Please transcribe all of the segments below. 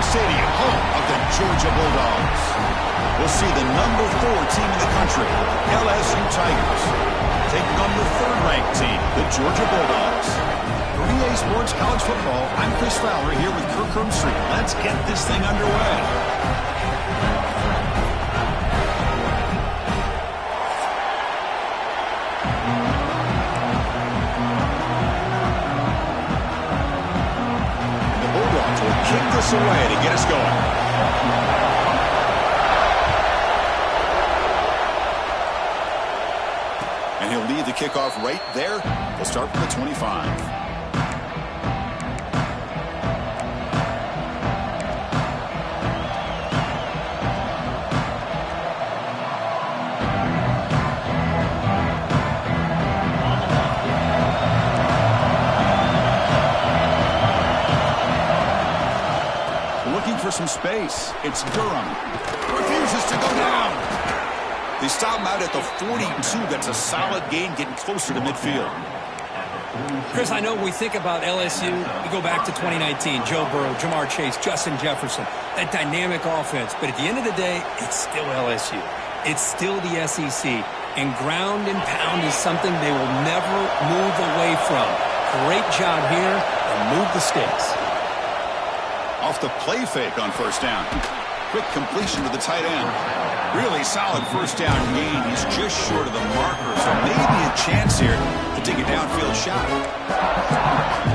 Stadium, home of the Georgia Bulldogs. We'll see the number 4 team in the country, LSU Tigers, take on the 3rd-ranked team, the Georgia Bulldogs. For EA Sports College Football, I'm Chris Fowler here with Kirk Herbstreit. Let's get this thing underway. Kick this away to get us going. And he'll lead the kickoff right there. He'll start from the 25. For some space. It's Durham. Refuses to go down. They stop him out at the 42. That's a solid gain, getting closer to midfield. Chris, I know when we think about LSU, we go back to 2019. Joe Burrow, Jamar Chase, Justin Jefferson, that dynamic offense. But at the end of the day, it's still LSU. It's still the SEC. And ground and pound is something they will never move away from. Great job here, and move the stakes. Off the play fake on first down. Quick completion to the tight end. Really solid first down gain. He's just short of the marker, so maybe a chance here to take a downfield shot.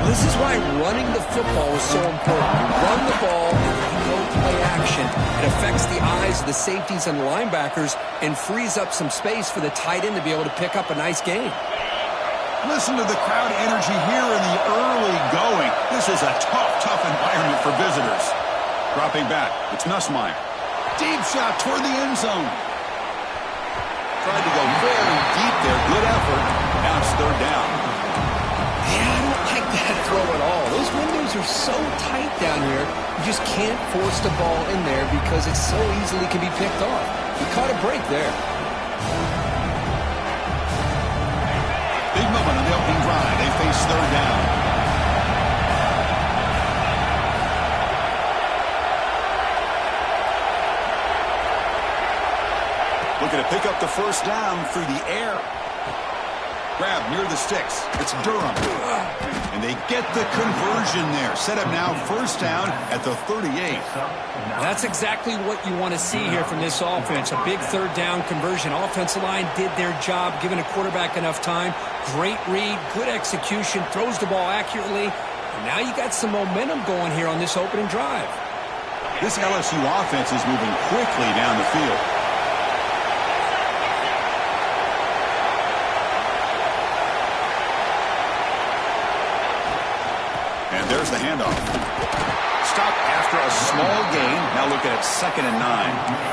This is why running the football is so important. You run the ball and you go play action. It affects the eyes of the safeties and the linebackers and frees up some space for the tight end to be able to pick up a nice gain. Listen to the crowd energy here in the early going. This is a tough environment for visitors. Dropping back, it's Nussmeier. Deep shot toward the end zone. Tried to go very deep there. Good effort. Now it's 3rd down. Yeah, I don't like that throw at all. Those windows are so tight down here. You just can't force the ball in there because it so easily can be picked off. You caught a break there. Big moment on the opening drive. They face 3rd down. Looking to pick up the first down through the air. Grab near the sticks. It's Durham. And they get the conversion there. Set up now 1st down at the 38. That's exactly what you want to see here from this offense. A big 3rd down conversion. Offensive line did their job, giving a quarterback enough time. Great read, good execution, throws the ball accurately. And now you got some momentum going here on this opening drive. This LSU offense is moving quickly down the field. And there's the handoff. Stop after a small gain. Now looking at 2nd and 9.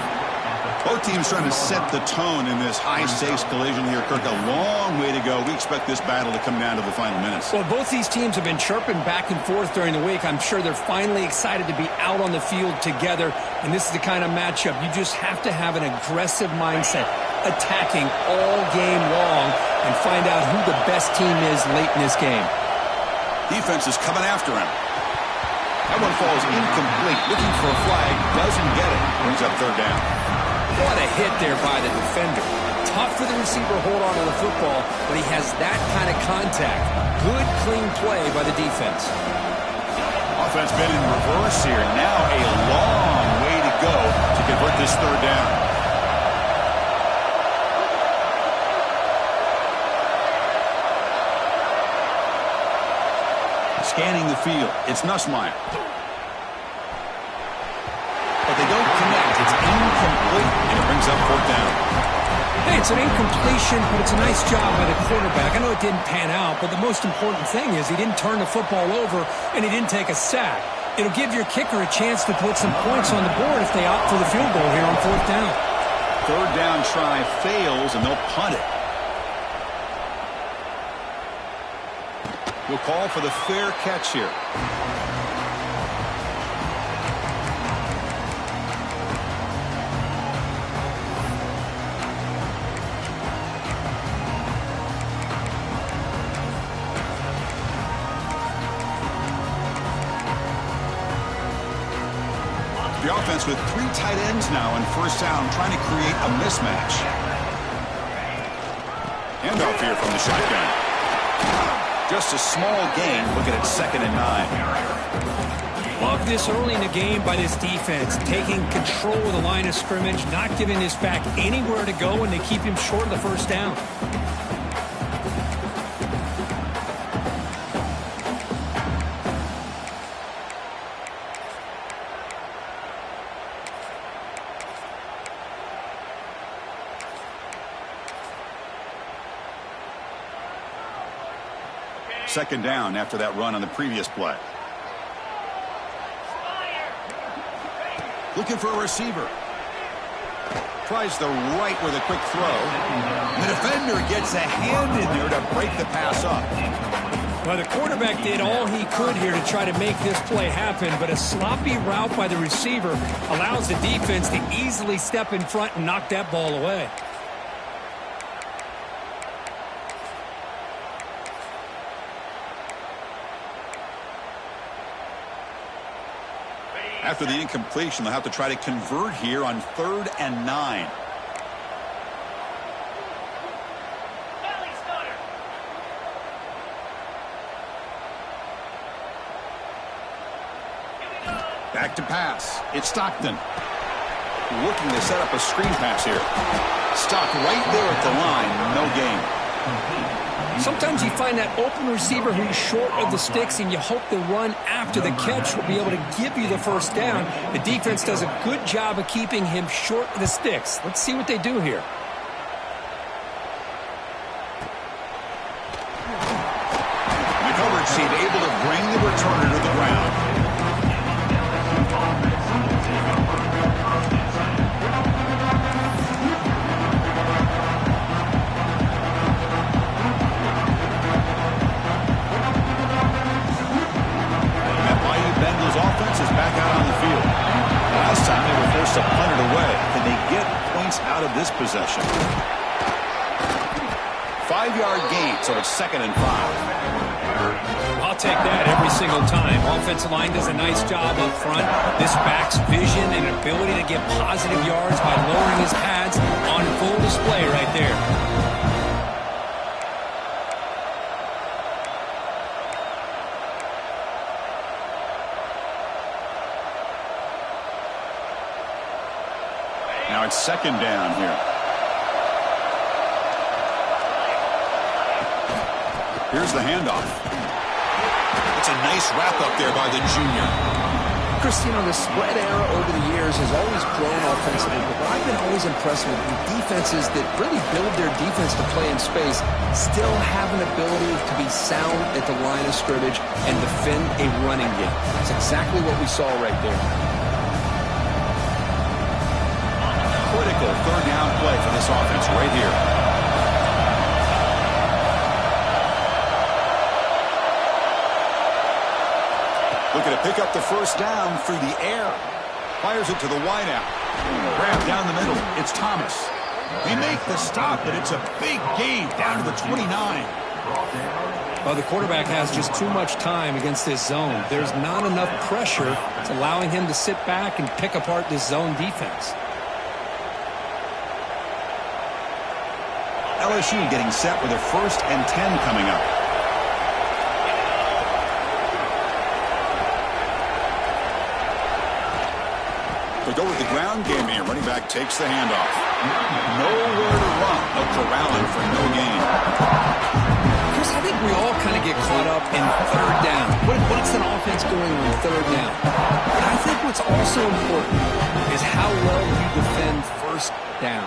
Both teams trying to set the tone in this high-stakes collision here. Kirk, a long way to go. We expect this battle to come down to the final minutes. Well, both these teams have been chirping back and forth during the week. I'm sure they're finally excited to be out on the field together. And this is the kind of matchup you just have to have an aggressive mindset, attacking all game long, and find out who the best team is late in this game. Defense is coming after him. That one falls incomplete. Looking for a flag. Doesn't get it. Brings up 3rd down. What a hit there by the defender. Tough for the receiver to hold on to the football, but he has that kind of contact. Good, clean play by the defense. Offense been in reverse here. Now a long way to go to convert this 3rd down. Scanning the field. It's Nussmeier. But they don't connect. It's incomplete, and it brings up 4th down. Hey, it's an incompletion, but it's a nice job by the quarterback. I know it didn't pan out, but the most important thing is he didn't turn the football over, and he didn't take a sack. It'll give your kicker a chance to put some points on the board if they opt for the field goal here on 4th down. 3rd down try fails, and they'll punt it. We'll call for the fair catch here. The offense with 3 tight ends now in first down, trying to create a mismatch. Handoff here from the shotgun. Just a small gain. Looking at 2nd and 9. Love this early in the game by this defense, taking control of the line of scrimmage, not giving this back anywhere to go, and they keep him short of the first down. Second down after that run on the previous play. Looking for a receiver. Tries the right with a quick throw. The defender gets a hand in there to break the pass up. Well, the quarterback did all he could here to try to make this play happen, but a sloppy route by the receiver allows the defense to easily step in front and knock that ball away. After the incompletion, they'll have to try to convert here on 3rd and 9. Back to pass. It's Stockton. Looking to set up a screen pass here. Stopped right there at the line. No gain. Sometimes you find that open receiver who's short of the sticks, and you hope the run after the catch will be able to give you the first down. The defense does a good job of keeping him short of the sticks. Let's see what they do here. The coverage team able to bring the returner to the ground. Offense is back out on the field. Last time they were forced to punt it away. Can they get points out of this possession? 5-yard gain, so it's 2nd and 5. I'll take that every single time. Offensive line does a nice job up front. This back's vision and ability to get positive yards by lowering his pads on full display right there. Now it's 2nd down here. Here's the handoff. It's a nice wrap-up there by the junior. Chris, you know, the spread era over the years has always grown offensively, but I've been always impressed with defenses that really build their defense to play in space, still have an ability to be sound at the line of scrimmage and defend a running game. That's exactly what we saw right there. Critical 3rd down play for this offense right here. Looking to pick up the first down through the air. Fires it to the wideout. Grab down the middle. It's Thomas. They make the stop, but it's a big gain down to the 29. Well, the quarterback has just too much time against this zone. There's not enough pressure. It's allowing him to sit back and pick apart this zone defense. LSU getting set with a 1st and 10 coming up. They go with the ground game here. Running back takes the handoff. Nowhere to run. They'll corral him for no gain. Chris, I think we all kind of get caught up in 3rd down. What's an offense doing on 3rd down? But I think what's also important is how well you defend 1st down.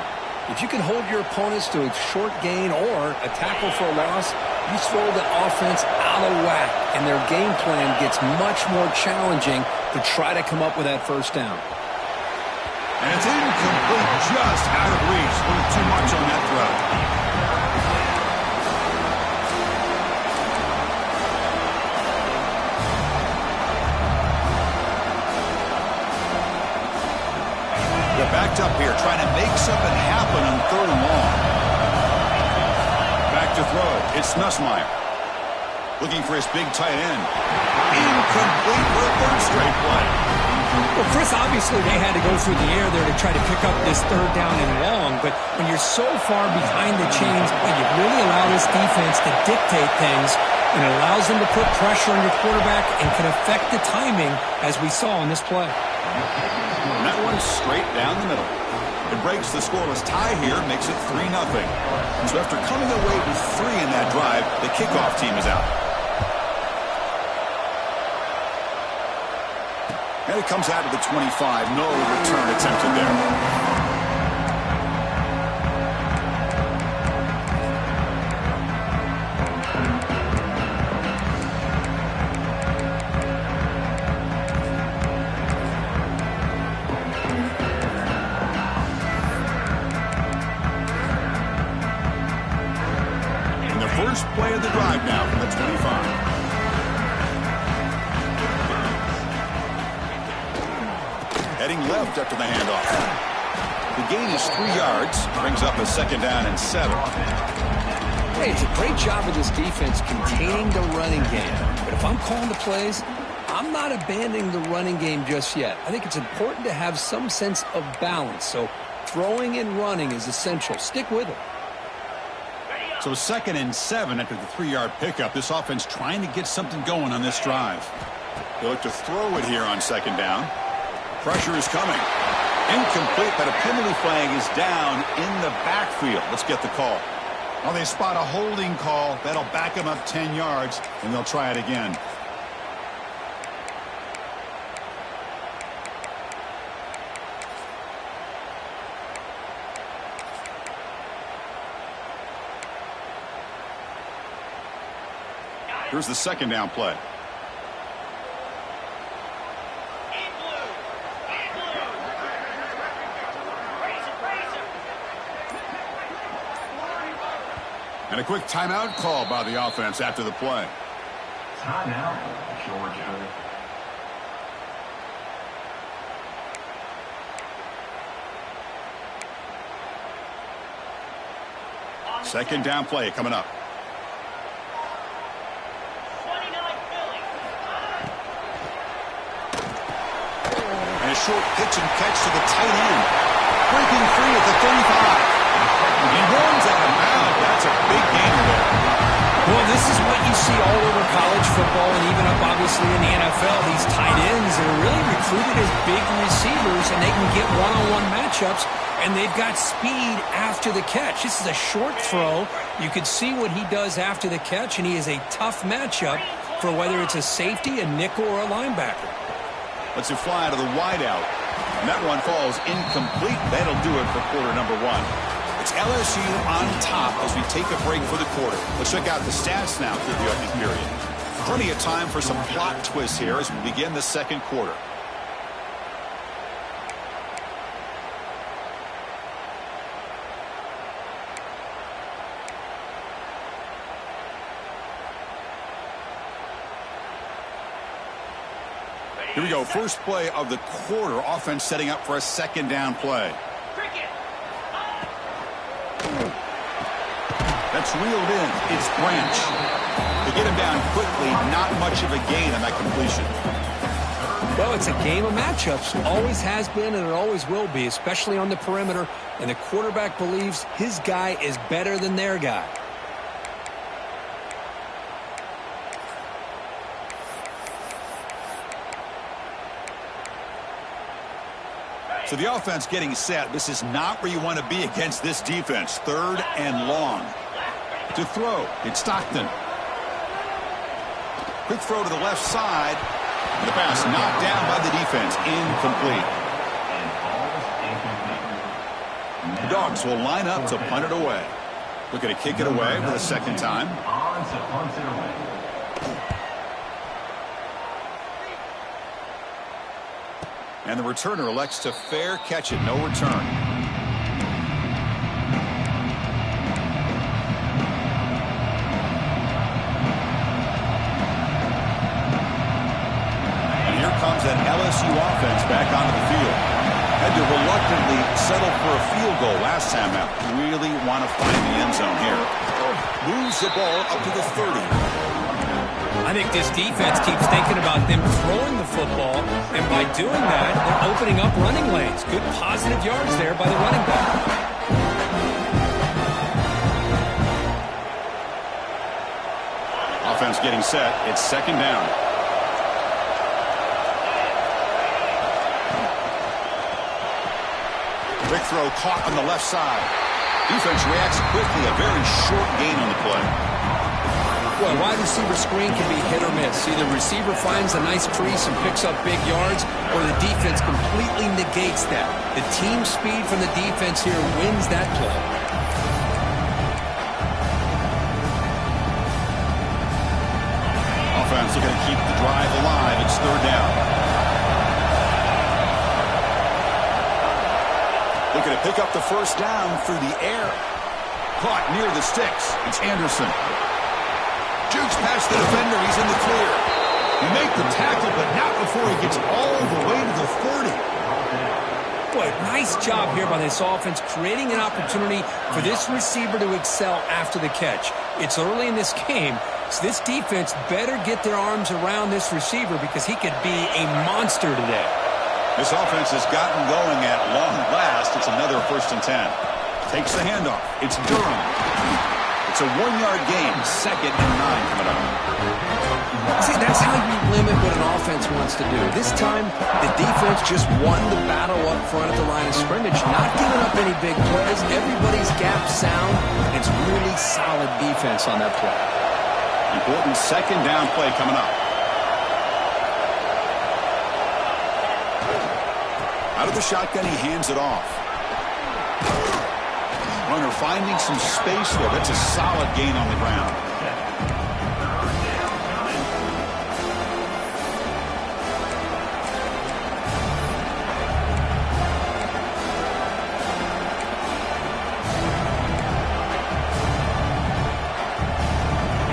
If you can hold your opponents to a short gain or a tackle for a loss, you throw the offense out of whack, and their game plan gets much more challenging to try to come up with that first down. And it's incomplete, just out of reach. A little too much on that throw. They're backed up here, trying to make something happen on 3rd and long. Back to throw. It's Nussmeier. Looking for his big tight end. Incomplete for a 3rd straight play. Well, Chris, obviously they had to go through the air there to try to pick up this third down and long, but when you're so far behind the chains, you really allow this defense to dictate things, and it allows them to put pressure on your quarterback and can affect the timing, as we saw in this play. And that one's straight down the middle. It breaks the scoreless tie here, makes it 3-0. So after coming away with 3 in that drive, the kickoff team is out. And it comes out of the 25. No return attempted there. First play of the drive now from the 25. Heading left after the handoff. The gain is 3 yards. Brings up a 2nd down and 7. Hey, it's a great job of this defense containing the running game. But if I'm calling the plays, I'm not abandoning the running game just yet. I think it's important to have some sense of balance. So throwing and running is essential. Stick with it. So 2nd and 7 after the 3-yard pickup. This offense trying to get something going on this drive. They look to throw it here on 2nd down. Pressure is coming. Incomplete, but a penalty flag is down in the backfield. Let's get the call. Well, they spot a holding call. That'll back them up 10 yards, and they'll try it again. Here's the 2nd down play. And a quick timeout call by the offense after the play. Timeout, Georgia. Second down play coming up. And a short pitch and catch to the tight end. Breaking free at the 35. He runs out of bounds. That's a big gain there. Well, this is what you see all over college football and even up, obviously, in the NFL. These tight ends are really recruited as big receivers, and they can get one-on-one matchups, and they've got speed after the catch. This is a short throw. You can see what he does after the catch, and he is a tough matchup for whether it's a safety, a nickel, or a linebacker. Let's it fly to the wideout. And that one falls incomplete. That'll do it for quarter number 1. It's LSU on top as we take a break for the quarter. Let's check out the stats now through the opening period. Plenty of time for some plot twists here as we begin the second quarter. Here we go. First play of the quarter. Offense setting up for a 2nd down play. That's reeled in. It's Branch. They get him down quickly. Not much of a gain on that completion. Well, it's a game of matchups. Always has been and it always will be, especially on the perimeter. And the quarterback believes his guy is better than their guy. So the offense getting set. This is not where you want to be against this defense. 3rd and long. To throw, it's Stockton. Quick throw to the left side. And the pass knocked down by the defense. Incomplete. The Dogs will line up to punt it away. Looking to kick it away for the 2nd time. And the returner elects to fair catch it. No return. And here comes that LSU offense back onto the field. Had to reluctantly settle for a field goal last time out. Really want to find the end zone here. Moves the ball up to the 30. I think this defense keeps thinking about them throwing the football, and by doing that, they're opening up running lanes. Good positive yards there by the running back. Offense getting set. It's second down. Quick throw caught on the left side. Defense reacts quickly. A very short gain on the play. Well, wide receiver screen can be hit or miss. Either receiver finds a nice crease and picks up big yards, or the defense completely negates that. The team speed from the defense here wins that play. Offense looking to keep the drive alive. It's third down. Looking to pick up the first down through the air. Caught near the sticks. It's Anderson. Jukes past the defender. He's in the clear. You make the tackle, but not before he gets all the way to the 30. Boy, nice job here by this offense, creating an opportunity for this receiver to excel after the catch. It's early in this game, so this defense better get their arms around this receiver because he could be a monster today. This offense has gotten going at long last. It's another 1st and 10. Takes the handoff. It's Durham. It's a 1-yard gain. 2nd and 9 coming up. See, that's how you limit what an offense wants to do. This time, the defense just won the battle up front at the line of scrimmage, not giving up any big plays. Everybody's gap sound. It's really solid defense on that play. Important 2nd down play coming up. Out of the shotgun, he hands it off. Runner finding some space there. That's a solid gain on the ground.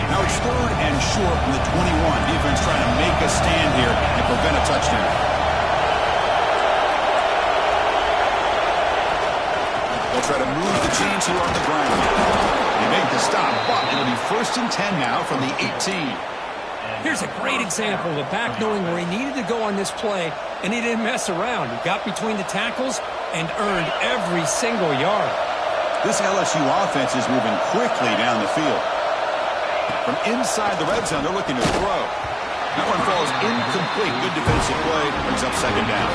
Now it's 3rd and short from the 21. Defense trying to make a stand here and prevent a touchdown. Try to move the chains here on the ground. They make the stop, but it'll be 1st and 10 now from the 18. Here's a great example of a back knowing where he needed to go on this play, and he didn't mess around. He got between the tackles and earned every single yard. This LSU offense is moving quickly down the field. From inside the red zone, they're looking to throw. That one falls incomplete. Good defensive play. Brings up 2nd down.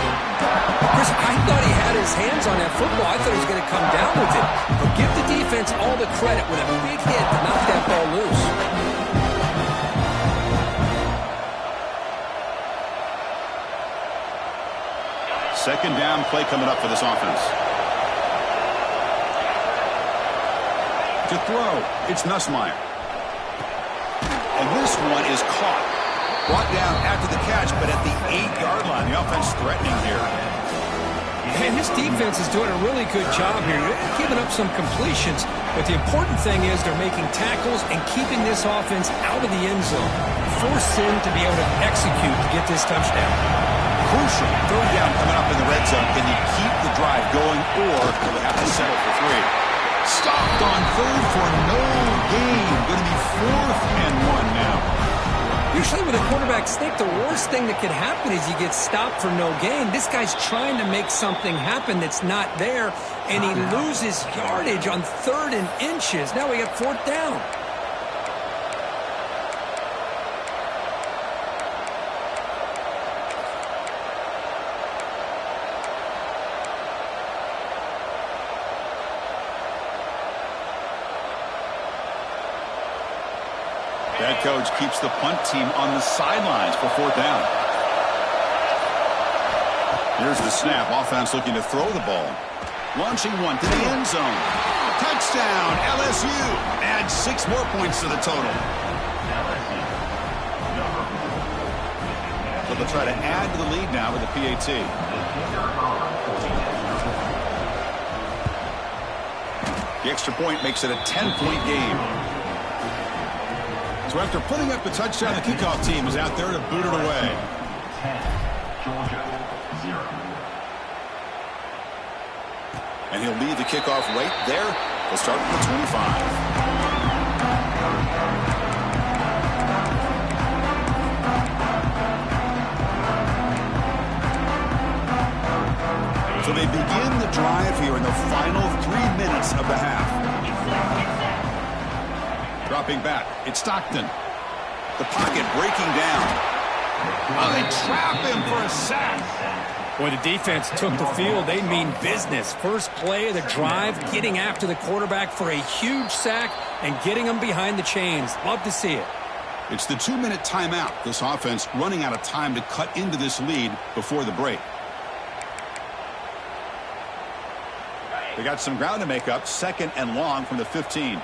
Chris, I thought he had his hands on that football. I thought he was going to come down with it. But give the defense all the credit with a big hit to knock that ball loose. Second down play coming up for this offense. To throw, it's Nussmeier. And this one is caught. Brought down after the catch, but at the 8-yard line. The offense threatening here. And this defense is doing a really good job here. They're giving up some completions, but the important thing is they're making tackles and keeping this offense out of the end zone. Force him to be able to execute to get this touchdown. Crucial. 3rd down coming up in the red zone. Can you keep the drive going, or do we have to settle for 3? Stopped on 3rd for no gain. Going to be 4th and 1 now. Usually with a quarterback sneak, the worst thing that could happen is you get stopped for no gain. This guy's trying to make something happen that's not there, and he loses yardage on 3rd and inches. Now we got 4th down. That coach keeps the punt team on the sidelines for 4th down. Here's the snap. Offense looking to throw the ball. Launching one to the end zone. Touchdown, LSU. Add 6 more points to the total. So they'll try to add to the lead now with the PAT. The extra point makes it a 10-point game. So after putting up the touchdown, the kickoff team is out there to boot it away. 10, Georgia, 0. And he'll lead the kickoff right there. They'll start at the 25. So they begin the drive here in the final 3 minutes of the half. Dropping back, it's Stockton. The pocket breaking down. Oh, they trap him for a sack. Boy, the defense took the field. They mean business. First play of the drive, getting after the quarterback for a huge sack and getting him behind the chains. Love to see it. It's the 2-minute timeout. This offense running out of time to cut into this lead before the break. They got some ground to make up. 2nd and long from the 15.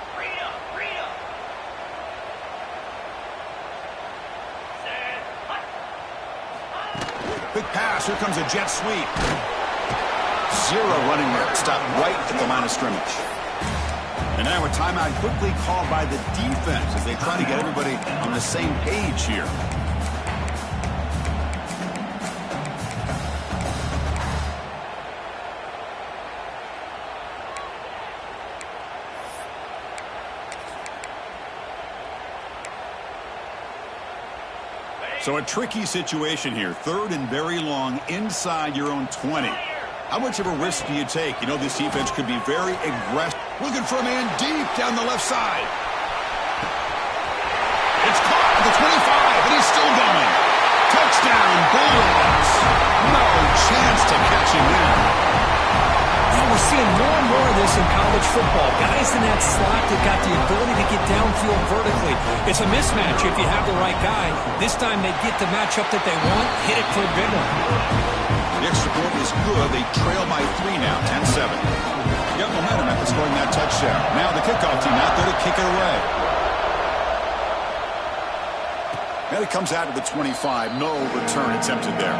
Big pass. Here comes a jet sweep. 0 running there. Stopped right at the line of scrimmage. And now a timeout quickly called by the defense as they try to get everybody on the same page here. So a tricky situation here. 3rd and very long inside your own 20. How much of a risk do you take? You know this defense could be very aggressive. Looking for a man deep down the left side. It's caught at the 25, and he's still going. Touchdown, Bulldogs. No chance to catch him in. We're seeing more and more of this in college football. Guys in that slot that got the ability to get downfield vertically. It's a mismatch if you have the right guy. This time they get the matchup that they want, hit it for a big one. The extra point is good. They trail by 3 now, 10-7. Got momentum after scoring that touchdown. Now the kickoff team out there to kick it away. And it comes out to the 25. No return attempted there.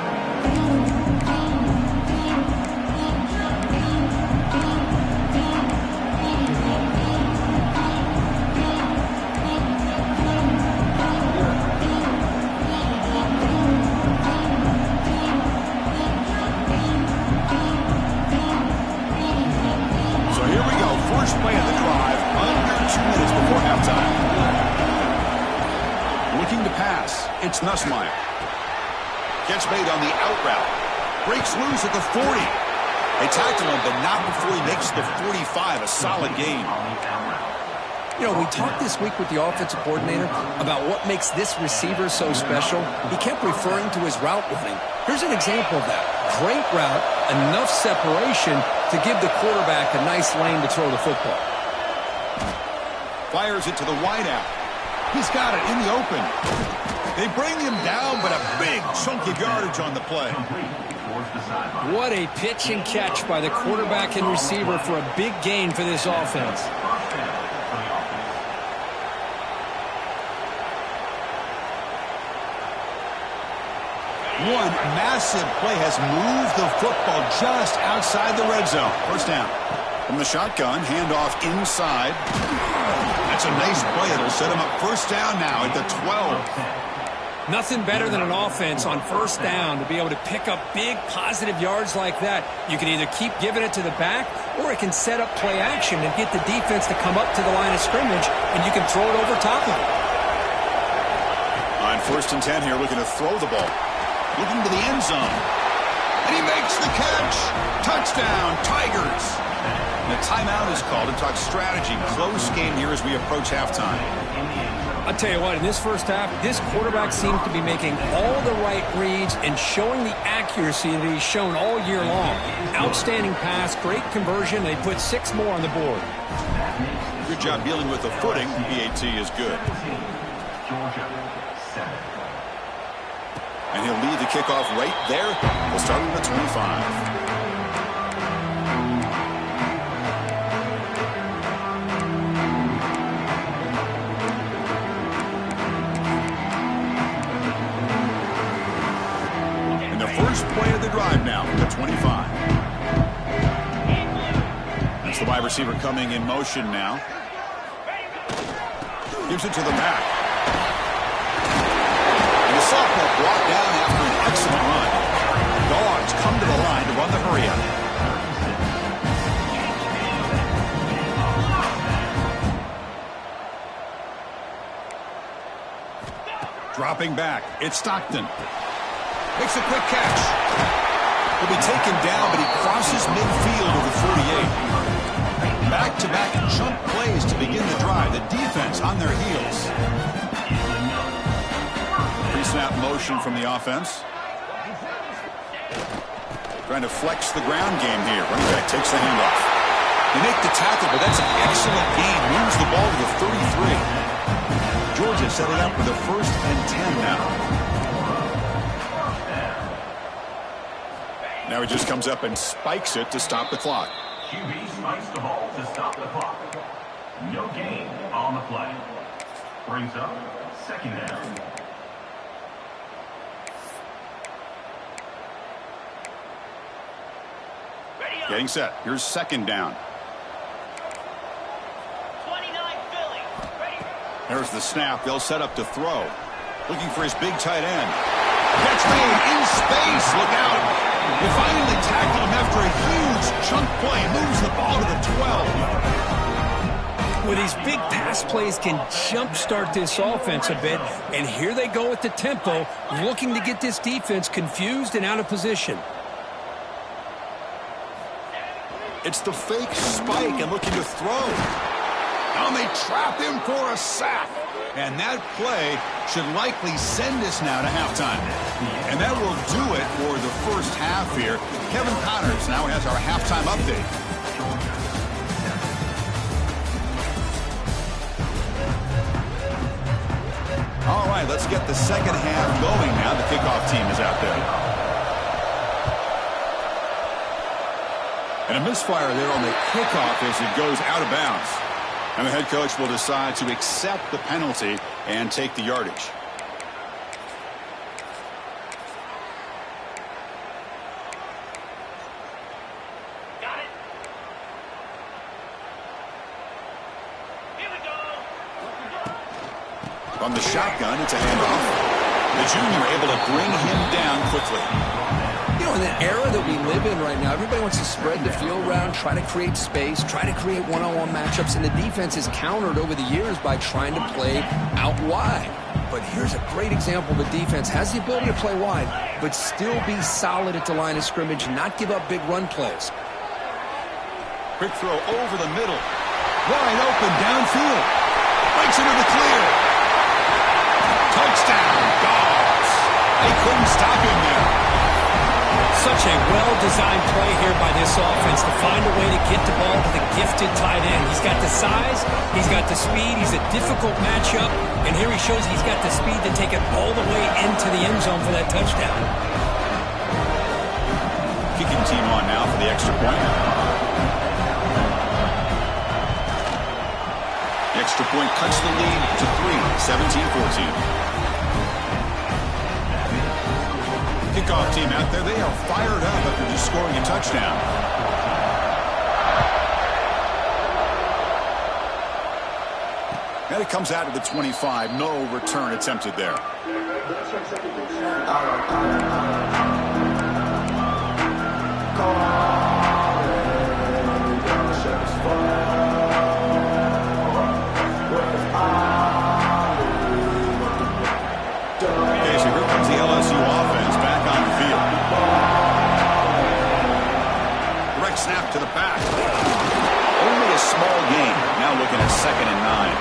It's Nussmeier. Gets made on the out route. Breaks loose at the 40. They tackle him, but not before he makes the 45. A solid gain. You know, we talked this week with the offensive coordinator about what makes this receiver so special. He kept referring to his route running. Here's an example of that. Great route, enough separation to give the quarterback a nice lane to throw the football. Fires it to the wideout. He's got it in the open. They bring him down, but a big chunk of yardage on the play. What a pitch and catch by the quarterback and receiver for a big gain for this offense. One massive play has moved the football just outside the red zone. First down. From the shotgun, handoff inside. That's a nice play. It'll set him up first down now at the 12. Nothing better than an offense on first down to be able to pick up big positive yards like that. You can either keep giving it to the back, or it can set up play action and get the defense to come up to the line of scrimmage, and you can throw it over top of it. On 1st and 10 here, looking to throw the ball. Looking to the end zone. And he makes the catch. Touchdown, Tigers. And a timeout is called to talk strategy. Close game here as we approach halftime. I'll tell you what, in this first half, this quarterback seems to be making all the right reads and showing the accuracy that he's shown all year long. Outstanding pass, great conversion. They put 6 more on the board. Good job dealing with the footing. PAT is good. And he'll lead the kickoff right there. We'll start with the 25. First play of the drive now from the 25. That's the wide receiver coming in motion now. Gives it to the back. And the sophomore brought down after an excellent run. Dogs come to the line to run the hurry-up. Dropping back, it's Stockton. Makes a quick catch. Will be taken down, but he crosses midfield of the 48. Back-to-back chunk plays to begin the drive. The defense on their heels. Pre-snap motion from the offense. Trying to flex the ground game here. Running back takes the handoff. They make the tackle, but that's an excellent gain. Moves the ball to the 33. Georgia set it up with a 1st and 10 now. Now he just comes up and spikes it to stop the clock. QB spikes the ball to stop the clock. No gain on the play. Brings up 2nd down. Getting set. Here's 2nd down. 29 Philly. Ready. There's the snap. They'll set up to throw. Looking for his big tight end. Catch made in space. Look out. They finally tackle him after a huge chunk play. Moves the ball to the 12. Well, these big pass plays can jumpstart this offense a bit. And here they go with the tempo, looking to get this defense confused and out of position. It's the fake spike and looking to throw. Now they trap him for a sack. And that play should likely send us now to halftime. And that will do it for the first half here. Kevin Connors now has our halftime update. All right, let's get the second half going now. The kickoff team is out there. And a misfire there on the kickoff as it goes out of bounds. And the head coach will decide to accept the penalty and take the yardage. Got it. Here we go. From the shotgun, it's a handoff. The junior able to bring him down quickly. You know, in the era that we live in right now, everybody wants to spread the field around, try to create space, try to create one-on-one matchups, and the defense is countered over the years by trying to play out wide. But here's a great example. The defense has the ability to play wide, but still be solid at the line of scrimmage, not give up big run plays. Quick throw over the middle. Wide open downfield. Breaks into the clear. Touchdown, Dogs. They couldn't stop him there. Such a well-designed play here by this offense to find a way to get the ball to the gifted tight end. He's got the size, he's got the speed, he's a difficult matchup, and here he shows he's got the speed to take it all the way into the end zone for that touchdown. Kicking team on now for the extra point. The extra point cuts the lead to 3, 17-14. Kickoff team out there, they are fired up after just scoring a touchdown. And it comes out of the 25. No return attempted there. Okay, so here comes the LSU offense back on the field. Direct snap to the back. Only a small gain. Now looking at 2nd and 9.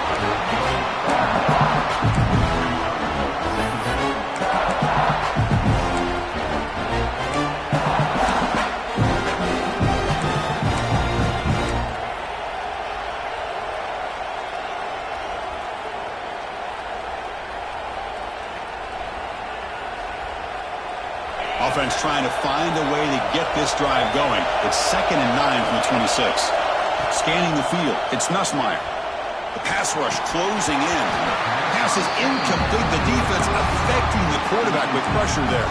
Offense trying to find a way to get this drive going. It's 2nd and 9 from the 26. Scanning the field, it's Nussmeier. The pass rush closing in. Pass is incomplete. The defense affecting the quarterback with pressure there.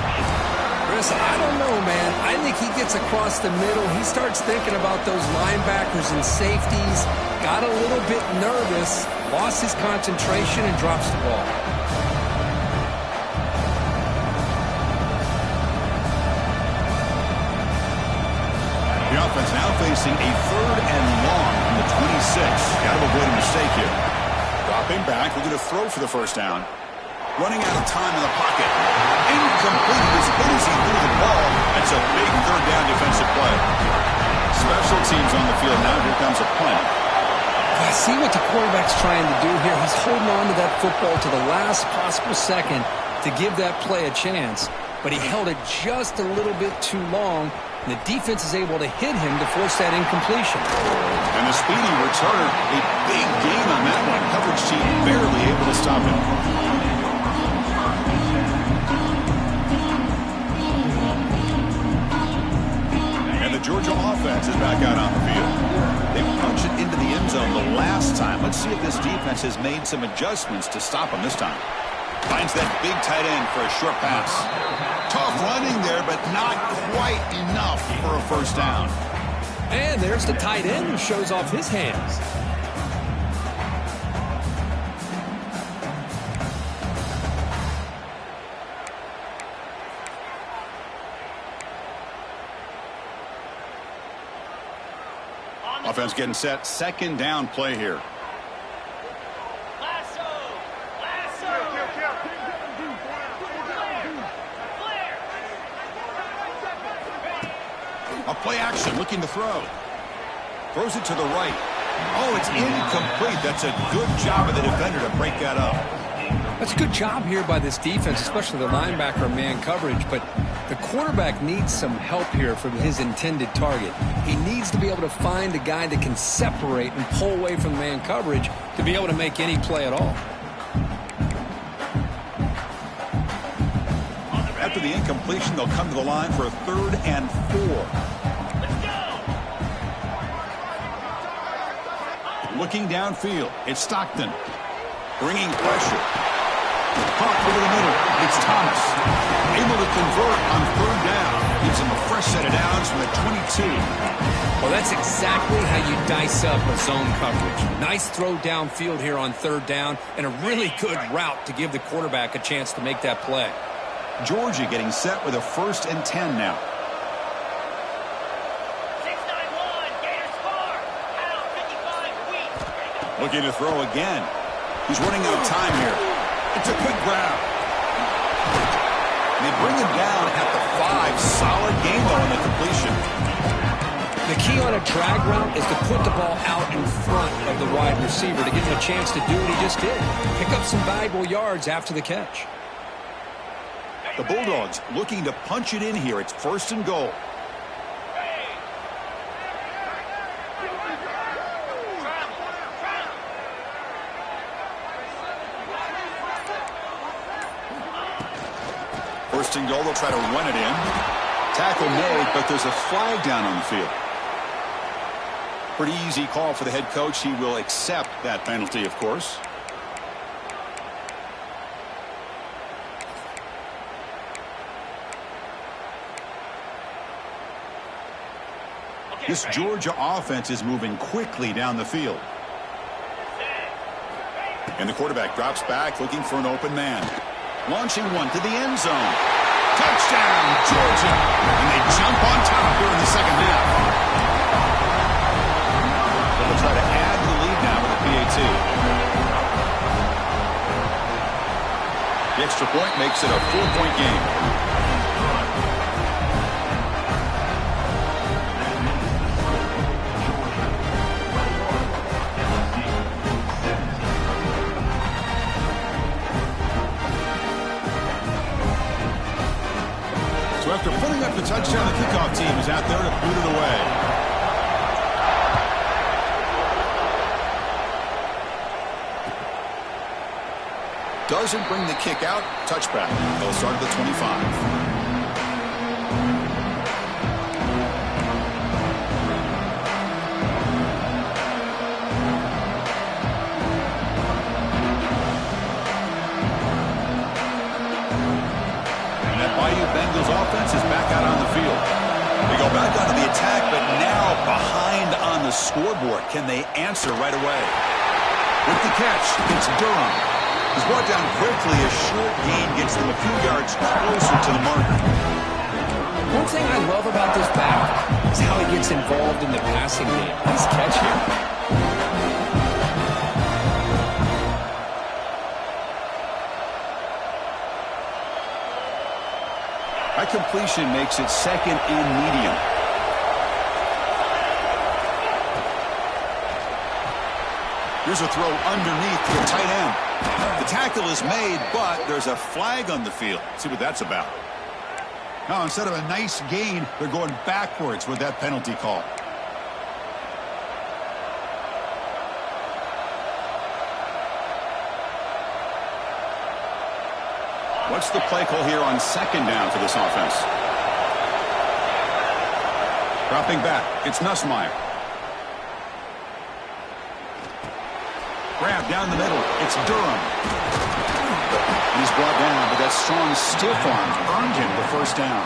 Chris, I don't know, man. I think he gets across the middle. He starts thinking about those linebackers and safeties. Got a little bit nervous, lost his concentration, and drops the ball. The offense now facing a 3rd and long from the 26. Got to avoid a mistake here. Dropping back, looking to throw for the first down. Running out of time in the pocket. Incomplete as good as he threw the ball, That's a big third down defensive play. Special teams on the field. Now here comes a punt. I see what the quarterback's trying to do here. He's holding on to that football to the last possible second to give that play a chance. But he held it just a little bit too long. And the defense is able to hit him to force that incompletion. And the speedy return, a big gain on that one. Coverage team barely able to stop him. And the Georgia offense is back out on the field. They punched it into the end zone the last time. Let's see if this defense has made some adjustments to stop him this time. Finds that big tight end for a short pass. Tough running there, but not quite enough for a first down. And there's the tight end who shows off his hands. Offense getting set. Second down play here. Lasso! Lasso! A play action, looking to throw. Throws it to the right. Oh, it's incomplete. That's a good job of the defender to break that up. That's a good job here by this defense, especially the linebacker man coverage. But the quarterback needs some help here from his intended target. He needs to be able to find a guy that can separate and pull away from man coverage to be able to make any play at all. After the incompletion, they'll come to the line for a 3rd and 4. Looking downfield, it's Stockton. Bringing pressure. Caught over the middle. It's Thomas. Able to convert on 3rd down. Gives him a fresh set of downs from the 22. Well, that's exactly how you dice up a zone coverage. Nice throw downfield here on 3rd down, and a really good route to give the quarterback a chance to make that play. Georgia getting set with a 1st and 10 now. 691, Gators far. Out, 55, weak. Looking to throw again. He's running out of time here. It's a quick grab. They bring him down at the 5. Solid game, though, on the completion. The key on a drag route is to put the ball out in front of the wide receiver to give him a chance to do what he just did. Pick up some valuable yards after the catch. The Bulldogs looking to punch it in here. It's 1st and goal. First and goal, they'll try to run it in. Tackle made, but there's a flag down on the field. Pretty easy call for the head coach. He will accept that penalty, of course. This Georgia offense is moving quickly down the field. And the quarterback drops back, looking for an open man. Launching one to the end zone. Touchdown, Georgia! And they jump on top here in the second half. They'll try to add to the lead now with a PAT. The extra point makes it a 4-point game. After putting up the touchdown, the kickoff team is out there to boot it away. Doesn't bring the kick out. Touchback. They'll start at the 25. Offense is back out on the field. They go back onto the attack, but now behind on the scoreboard. Can they answer right away? With the catch, it's Durham. He's brought down quickly. A short gain gets them a few yards closer to the marker. One thing I love about this back is how he gets involved in the passing game. Nice catch here. That completion makes it second and medium. Here's a throw underneath to the tight end. The tackle is made, but there's a flag on the field. Let's see what that's about. Now, instead of a nice gain, they're going backwards with that penalty call. What's the play call here on second down for this offense? Dropping back, it's Nussmeier. Grab down the middle, it's Durham. He's brought down, but that strong stiff arm earned him the first down.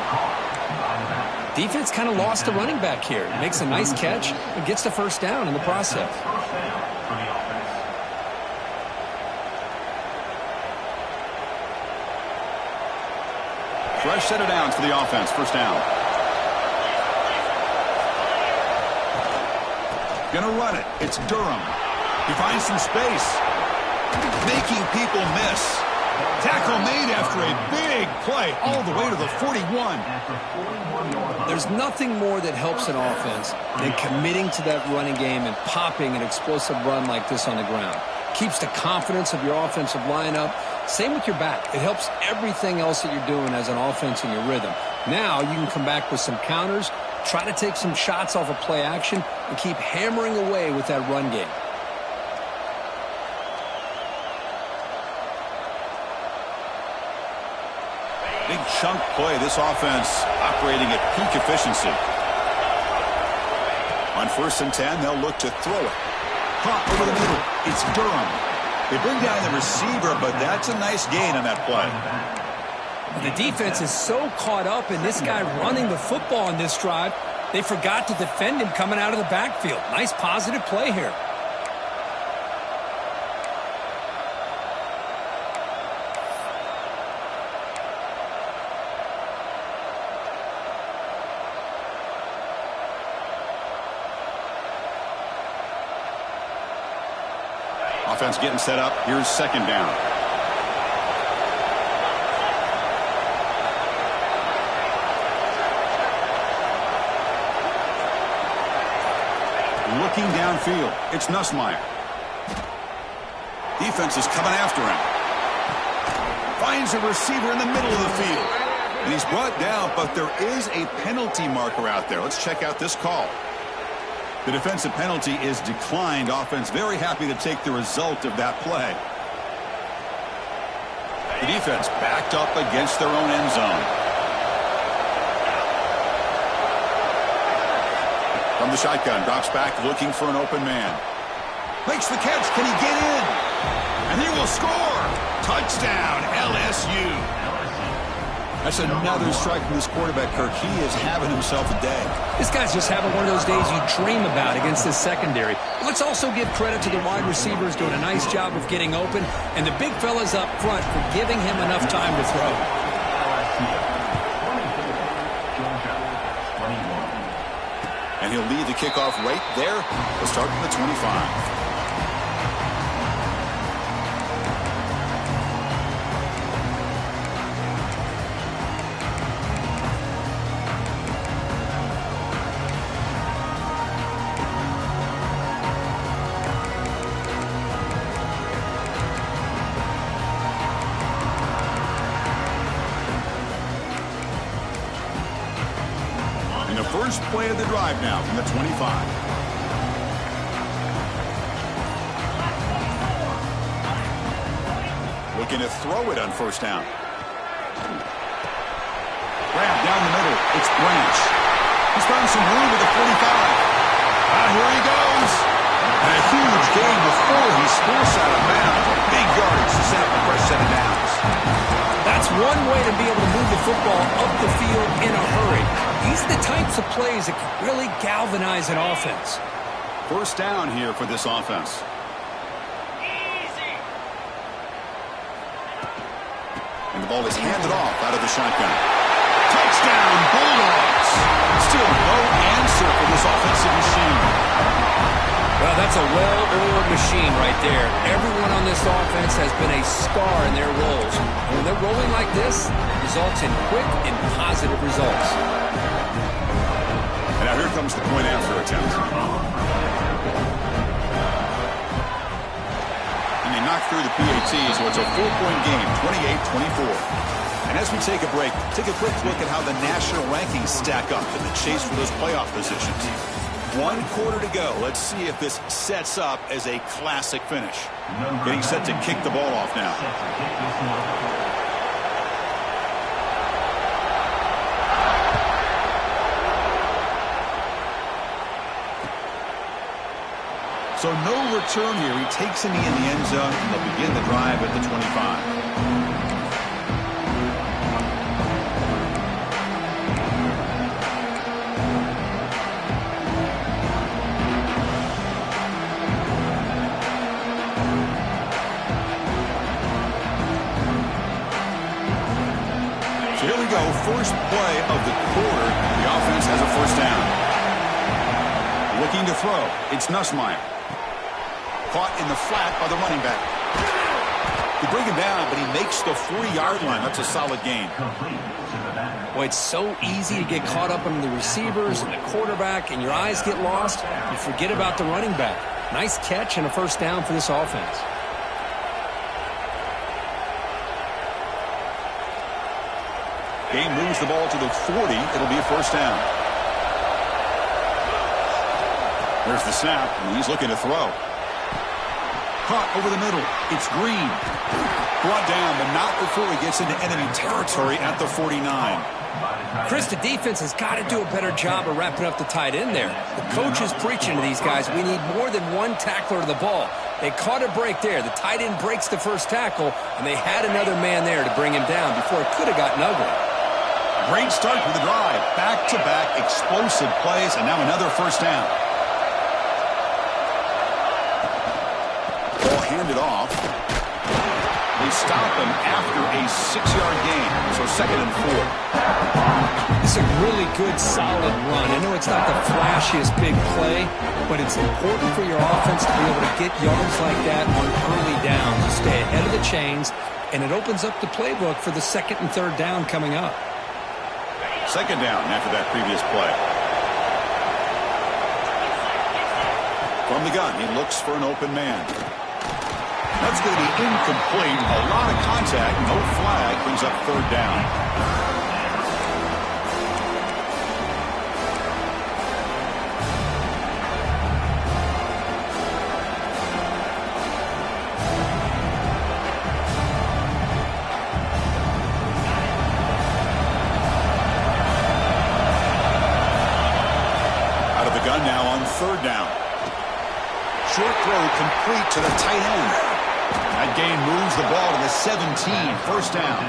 Defense kind of lost the running back here. Makes a nice catch and gets the first down in the process. Fresh set of downs for the offense. First down. Gonna run it. It's Durham. He finds some space. Making people miss. Tackle made after a big play all the way to the 41. There's nothing more that helps an offense than committing to that running game and popping an explosive run like this on the ground. Keeps the confidence of your offensive lineup. Same with your back. It helps everything else that you're doing as an offense in your rhythm. Now you can come back with some counters, try to take some shots off of play action, and keep hammering away with that run game. Big chunk play. This offense operating at peak efficiency. On 1st and 10, they'll look to throw it. Caught over the middle. It's Durham. They bring down the receiver, but that's a nice gain on that play. The defense is so caught up in this guy running the football in this drive, they forgot to defend him coming out of the backfield. Nice positive play here. Offense getting set up. Here's second down. Looking downfield. It's Nussmeier. Defense is coming after him. Finds a receiver in the middle of the field. And he's brought down, but there is a penalty marker out there. Let's check out this call. The defensive penalty is declined. Offense very happy to take the result of that play. The defense backed up against their own end zone. From the shotgun, drops back looking for an open man. Makes the catch. Can he get in? And he will score. Touchdown, LSU. That's another strike from this quarterback, Kirk. He is having himself a day. This guy's just having one of those days you dream about against this secondary. Let's also give credit to the wide receivers doing a nice job of getting open, and the big fellas up front for giving him enough time to throw. And he'll lead the kickoff right there. We'll start from the 25. First play of the drive now from the 25. Looking to throw it on first down. Grab down the middle. It's Branch. He's found some room at the 45. Here he goes. And a huge gain before he spurts out of bounds. Big yardage to set up a fresh set of downs. That's one way to be able to move the football up the field in a hurry. These are the types of plays that can really galvanize an offense. First down here for this offense. Easy. And the ball is handed off out of the shotgun. Touchdown, Bulldogs. Still no answer for this offensive machine. Well, that's That's a well-oiled machine right there. Everyone on this offense has been a star in their roles. And when they're rolling like this, it results in quick and positive results. And now here comes the point after attempt. And they knock through the PAT, so it's a 4-point game, 28-24. And as we take a break, take a quick look at how the national rankings stack up in the chase for those playoff positions. 1 quarter to go. Let's see if this sets up as a classic finish. Getting set to kick the ball off now. So no return here. He takes a knee in the end zone, and they'll begin the drive at the 25. First play of the quarter, the offense has a first down. Looking to throw, it's Nussmeier. Caught in the flat by the running back. They bring him down, but he makes the 40-yard line. That's a solid gain. Boy, it's so easy to get caught up on the receivers and the quarterback, and your eyes get lost. You forget about the running back. Nice catch and a first down for this offense. Game moves the ball to the 40. It'll be a first down. There's the snap, and he's looking to throw. Caught over the middle. It's Green. Brought down, but not before he gets into enemy territory at the 49. Chris, the defense has got to do a better job of wrapping up the tight end there. The coach is preaching to these guys, we need more than one tackler to the ball. They caught a break there. The tight end breaks the first tackle, and they had another man there to bring him down before it could have gotten ugly. Great start with the drive. Back-to-back explosive plays, and now another first down. Ball handed off. They stop him after a 6-yard gain, so 2nd and 4. This is a really good, solid run. I know it's not the flashiest big play, but it's important for your offense to be able to get yards like that on early downs to stay ahead of the chains, and it opens up the playbook for the 2nd and 3rd down coming up. 2nd down after that previous play. From the gun, he looks for an open man. That's going to be incomplete. A lot of contact, no flag, brings up 3rd down. Now on 3rd down. Short throw complete to the tight end. That gain moves the ball to the 17. First down.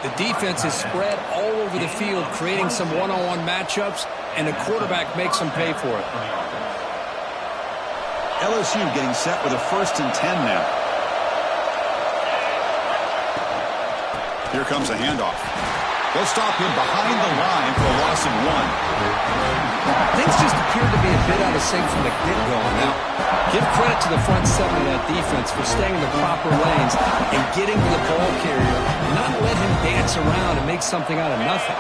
The defense is spread all over the field, creating some one-on-one matchups, and the quarterback makes them pay for it. LSU getting set with a 1st and 10 now. Here comes a handoff. They'll stop him behind the line for a loss of 1. Things just appear to be a bit out of sync from the get-go. Now, give credit to the front 7 of that defense for staying in the proper lanes and getting to the ball carrier, not let him dance around and make something out of nothing.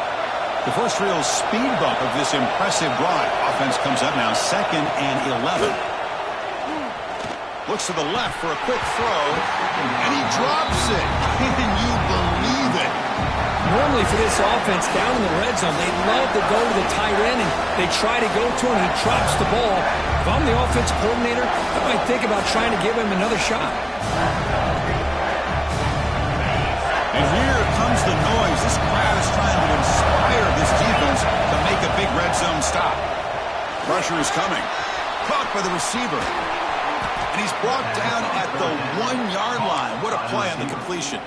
The first real speed bump of this impressive drive. Offense comes up now 2nd and 11. Looks to the left for a quick throw, and he drops it. Can you believe it? Normally for this offense down in the red zone, they love to go to the tight end, and they try to go to him. He drops the ball. If I'm the offensive coordinator, I might think about trying to give him another shot. And here comes the noise. This crowd is trying to inspire this defense to make a big red zone stop. Pressure is coming. Caught by the receiver. And he's brought down at the 1-yard line. What a play on the completion.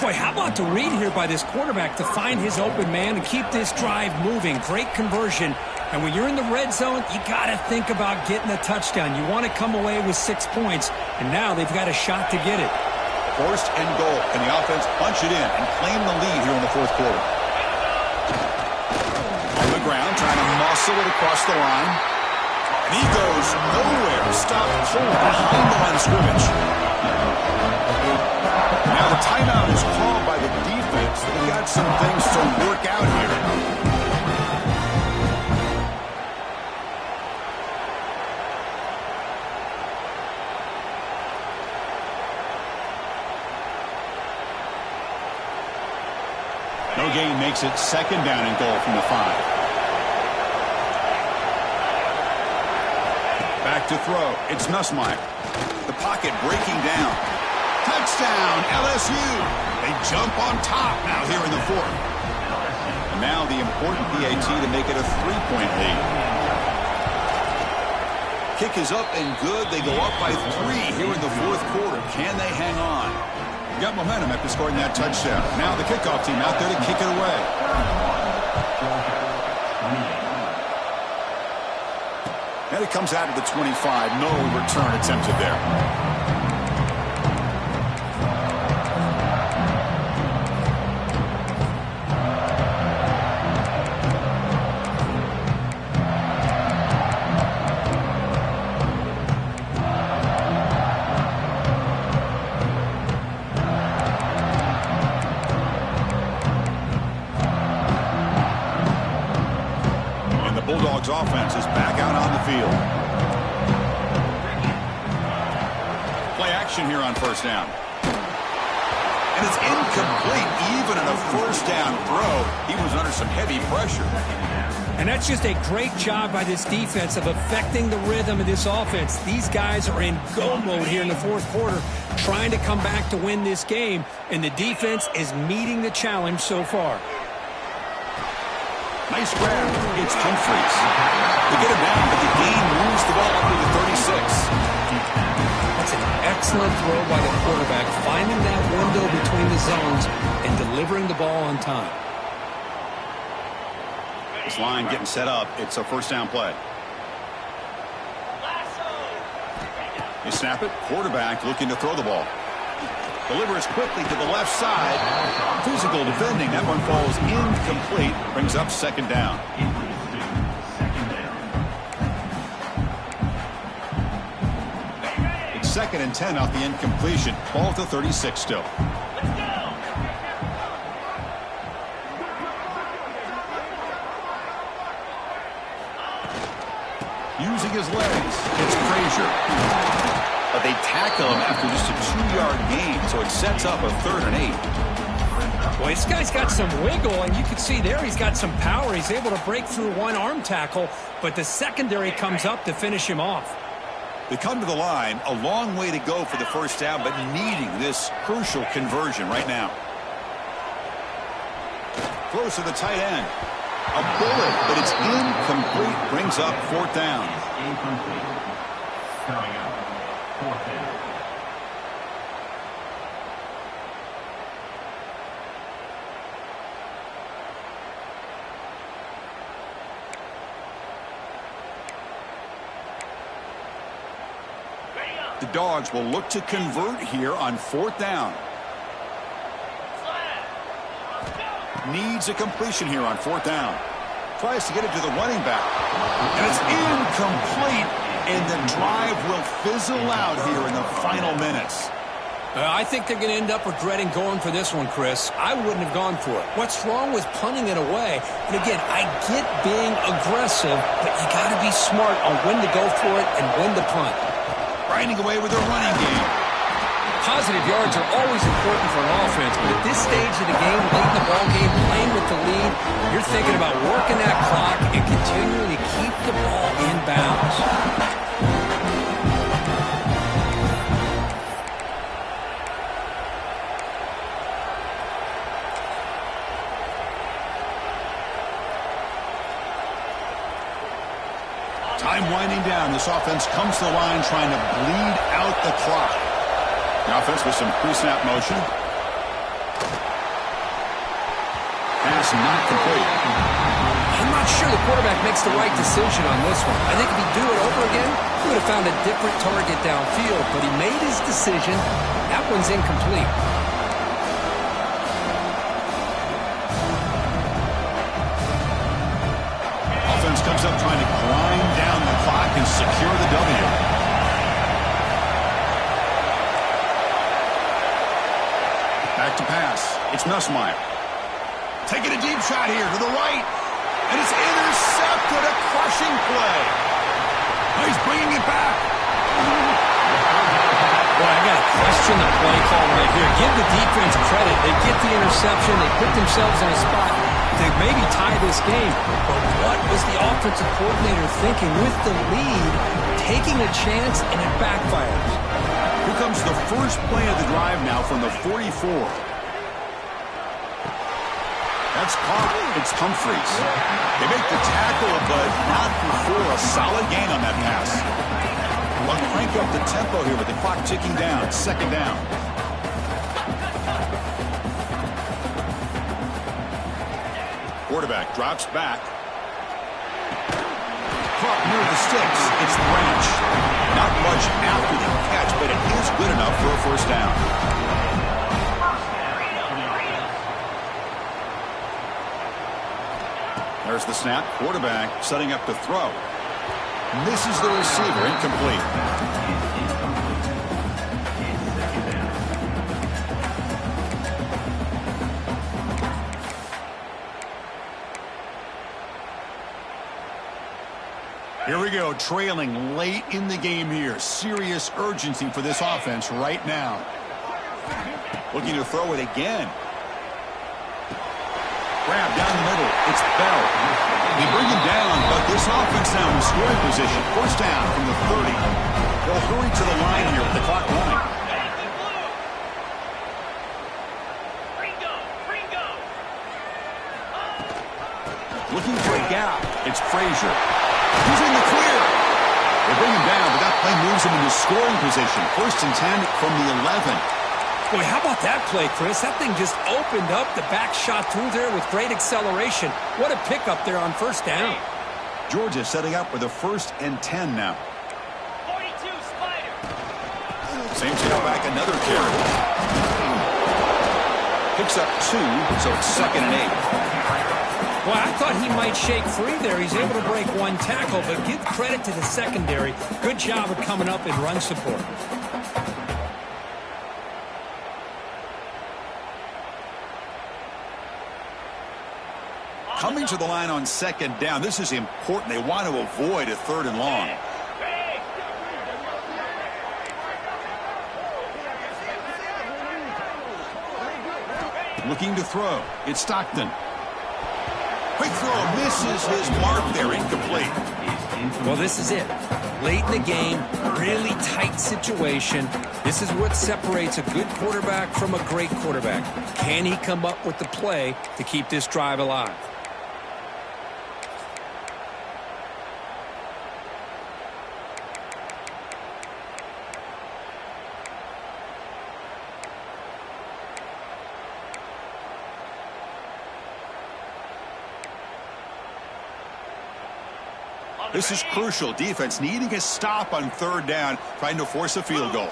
Boy, how about the read here by this quarterback to find his open man and keep this drive moving. Great conversion. And when you're in the red zone, you got to think about getting a touchdown. You want to come away with 6 points, and now they've got a shot to get it. 1st and goal. Can the offense punch it in and claim the lead here in the 4th quarter? On the ground, trying to muscle it across the line. And he goes nowhere. Stopped cold behind the line of scrimmage. Now the timeout is called by the defense. They've got some things to work out here. No gain makes it second down and goal from the 5. Back to throw. It's Nussmeier. The pocket breaking down. Touchdown, LSU. They jump on top now here in the 4th. And now the important PAT to make it a 3-point lead. Kick is up and good. They go up by 3 here in the 4th quarter. Can they hang on? Got momentum after scoring that touchdown. Now the kickoff team out there to kick it away. And it comes out of the 25. No return attempted there. Bulldogs offense is back out on the field. Play action here on first down. And it's incomplete. Even in a first down throw, he was under some heavy pressure. And that's just a great job by this defense of affecting the rhythm of this offense. These guys are in go mode here in the 4th quarter, trying to come back to win this game, and the defense is meeting the challenge so far. Nice grab. It's Humphries. They get him down, but the gain moves the ball up to the 36. That's an excellent throw by the quarterback, finding that window between the zones and delivering the ball on time. This line getting set up. It's a first down play. They snap it. Quarterback looking to throw the ball. Delivers quickly to the left side. Physical defending. That one falls incomplete. Brings up second down. It's 2nd and 10 off the incompletion. Ball to 36 still. Using his legs. It's Frazier. But they tackle him after just a 2-yard gain, so it sets up a 3rd and 8. Well, this guy's got some wiggle, and you can see there he's got some power. He's able to break through one arm tackle, but the secondary comes up to finish him off. They come to the line, a long way to go for the first down, but needing this crucial conversion right now. Throws to the tight end. A bullet, but it's incomplete. Brings up 4th down. Coming up, 4th down. The Dogs will look to convert here on 4th down. Needs a completion here on 4th down. Tries to get it to the running back. And it's incomplete. And the drive will fizzle out here in the final minutes. I think they're going to end up regretting going for this one, Chris. I wouldn't have gone for it. What's wrong with punting it away? And again, I get being aggressive, but you got to be smart on when to go for it and when to punt. Grinding away with their running game. Positive yards are always important for an offense, but at this stage of the game, late in the ball game, playing with the lead, you're thinking about working that clock and continuing to keep the ball in bounds. Time winding down. This offense comes to the line trying to bleed out the clock. The offense with some pre-snap motion. Pass not complete. I'm not sure the quarterback makes the right decision on this one. I think if he'd do it over again, he would have found a different target downfield, but he made his decision. That one's incomplete. Offense comes up trying to grind down the clock and secure the W. Back to pass. It's Nussmeier. Taking a deep shot here to the right. And it's intercepted. A crushing play. Oh, he's bringing it back. Boy, I got to question the play call right here. Give the defense credit. They get the interception. They put themselves in a spot to maybe tie this game. But what was the offensive coordinator thinking with the lead, taking a chance, and it backfires? Here comes the first play of the drive now from the 44. That's caught. It's Humphries. They make the tackle, but not before a solid gain on that pass. We'll crank up the tempo here with the clock ticking down. Second down. Quarterback drops back. Caught near the sticks. It's Branch. Not much after the catch, but it is good enough for a first down. There's the snap. Quarterback setting up to throw. Misses the receiver. Incomplete. Here we go, trailing late in the game here. Serious urgency for this offense right now. Looking to throw it again. Grab down the middle. It's Bell. They bring him down, but this offense now in scoring position. First down from the 30. They'll hurry to the line here with the clock running. Looking for a gap. It's Frazier. He's in the clear. They bring him down, but that play moves him into scoring position. First and 10 from the 11. Boy, how about that play, Chris? That thing just opened up. The back shot through there with great acceleration. What a pickup there on first down. Georgia setting up with a first and 10 now. 42 Spider. Same tailback, another carry. Picks up 2, so it's second and 8. Well, I thought he might shake free there. He's able to break one tackle, but give credit to the secondary. Good job of coming up in run support. Coming to the line on second down. This is important. They want to avoid a third and long. Looking to throw. It's Stockton. Quick throw. Misses his mark there. Incomplete. Well, this is it. Late in the game, really tight situation. This is what separates a good quarterback from a great quarterback. Can he come up with the play to keep this drive alive? This is crucial. Defense needing a stop on third down, trying to force a field goal.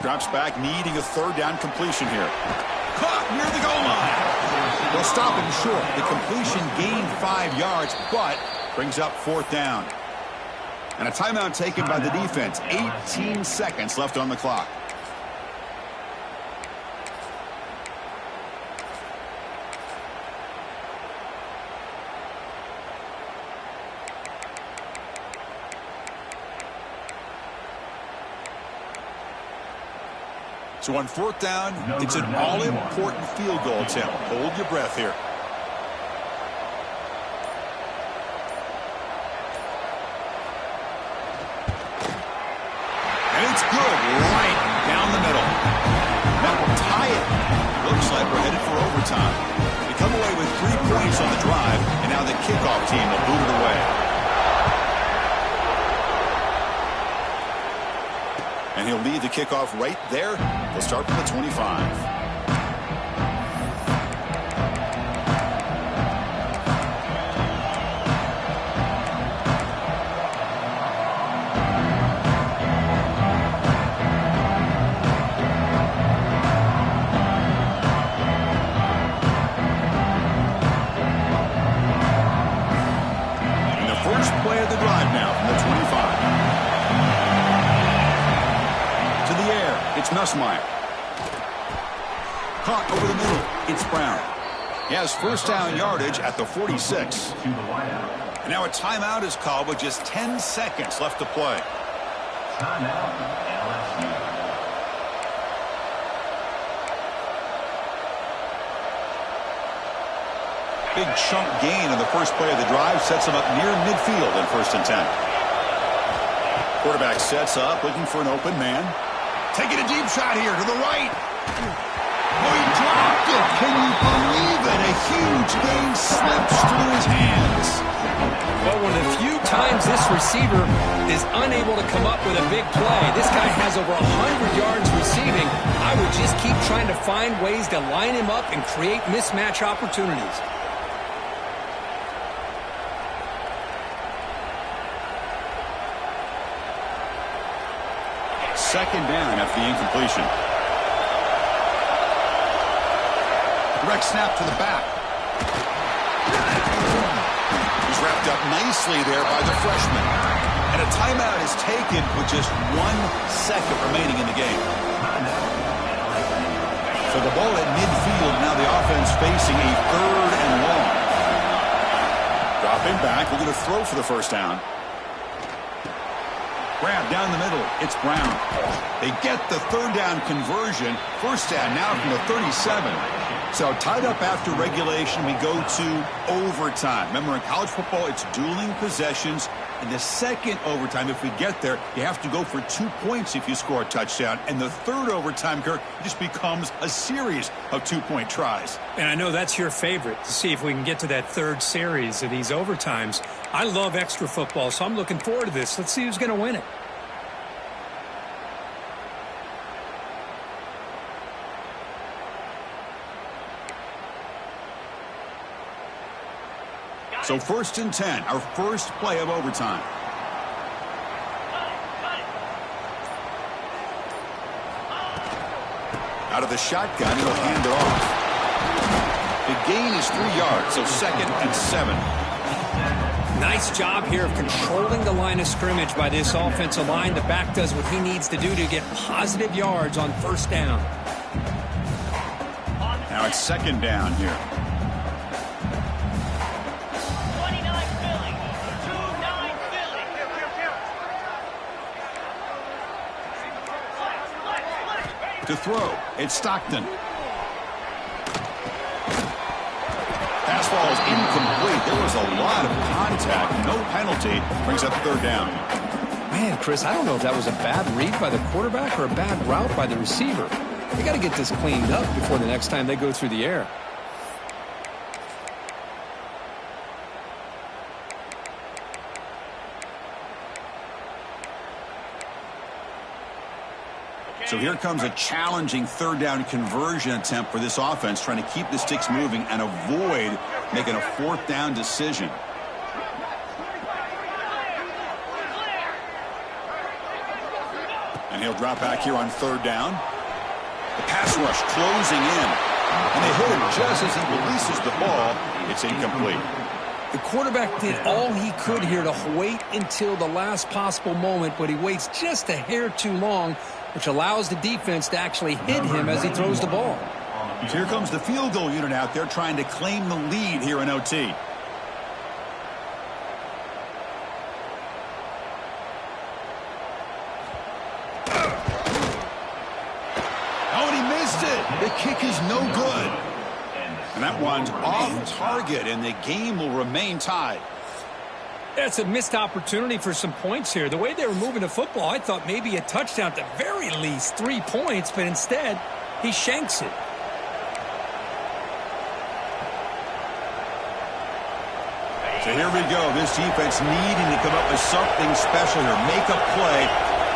Drops back, needing a third down completion here. Caught near the goal line. They'll stop him short. The completion gained 5 yards, but brings up fourth down. And a timeout taken by the defense. 18 seconds left on the clock. So on fourth down, it's an all-important field goal attempt. Hold your breath here. And it's good, right down the middle. That will tie it. Looks like we're headed for overtime. They come away with 3 points on the drive, and now the kickoff team will boot it away. And he'll lead the kickoff right there. They'll start from the 25. First play of the drive now from the 25. To the air, it's Nussmeier. Caught over the middle, it's Brown. He has first down yardage at the 46. And now a timeout is called with just 10 seconds left to play. Timeout, LSU. Big chunk gain on the first play of the drive sets him up near midfield in 1st and 10. Quarterback sets up, looking for an open man. Taking a deep shot here to the right. Oh, he dropped it. Can you believe it? A huge gain slips through his hands. Well, one of the few times this receiver is unable to come up with a big play. This guy has over 100 yards receiving. I would just keep trying to find ways to line him up and create mismatch opportunities. Second down after the incompletion. Direct snap to the back. He's wrapped up nicely there by the freshman. And a timeout is taken with just 1 second remaining in the game. So the ball at midfield, now the offense facing a 3rd and long. Dropping back, we're going to throw for the first down. Grab down the middle, it's Brown. They get the 3rd down conversion. First down now from the 37. So tied up after regulation, we go to overtime. Remember, in college football, it's dueling possessions. In the second overtime, if we get there, you have to go for 2 points if you score a touchdown. And the 3rd overtime, Kirk, just becomes a series of 2-point tries. And I know that's your favorite, to see if we can get to that 3rd series of these overtimes. I love extra football, so I'm looking forward to this. Let's see who's going to win it. So 1st and 10, our first play of overtime. Out of the shotgun, he'll hand it off. The gain is 3 yards, so 2nd and 7. Nice job here of controlling the line of scrimmage by this offensive line. The back does what he needs to do to get positive yards on first down. Now it's 2nd down here. To throw, it's Stockton. Pass ball is incomplete. There was a lot of contact. No penalty. Brings up 3rd down. Man, Chris, I don't know if that was a bad read by the quarterback or a bad route by the receiver. They got to get this cleaned up before the next time they go through the air. So here comes a challenging 3rd down conversion attempt for this offense, trying to keep the sticks moving and avoid making a 4th down decision. And he'll drop back here on 3rd down. The pass rush closing in. And they hit him just as he releases the ball. It's incomplete. The quarterback did all he could here to wait until the last possible moment, but he waits just a hair too long, which allows the defense to actually hit him as he throws the ball. So here comes the field goal unit out there trying to claim the lead here in OT. Oh, and he missed it. The kick is no good. And that one's off target, and the game will remain tied. That's a missed opportunity for some points here. The way they were moving the football, I thought maybe a touchdown, at the very least 3 points, but instead he shanks it. So here we go. This defense needing to come up with something special here. Make a play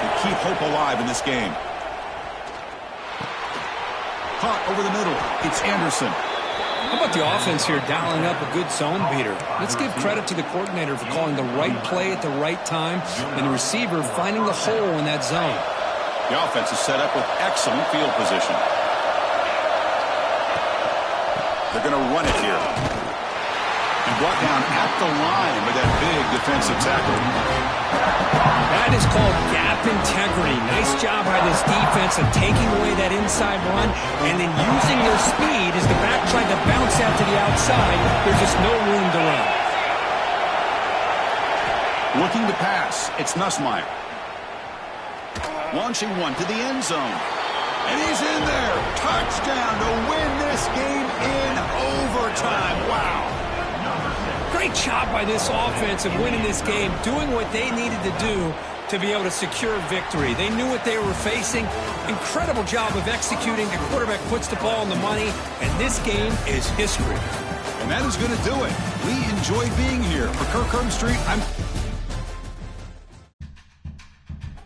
to keep hope alive in this game. Caught over the middle. It's Anderson. How about the offense here dialing up a good zone beater? Let's give credit to the coordinator for calling the right play at the right time and the receiver finding the hole in that zone. The offense is set up with excellent field position. They're going to run it here. And brought down at the line with that big defensive tackle. That is called gap integrity. Nice job by this defense of taking away that inside run and then using their speed as the back tried to bounce out to the outside. There's just no room to run. Looking to pass, it's Nussmeier. Launching one to the end zone. And he's in there. Touchdown to win this game in overtime. Wow. Great job by this offense of winning this game, doing what they needed to do to be able to secure victory. They knew what they were facing. Incredible job of executing. The quarterback puts the ball in the money, and this game is history. And that is going to do it. We enjoyed being here. For Kirk Herbstreit, I'm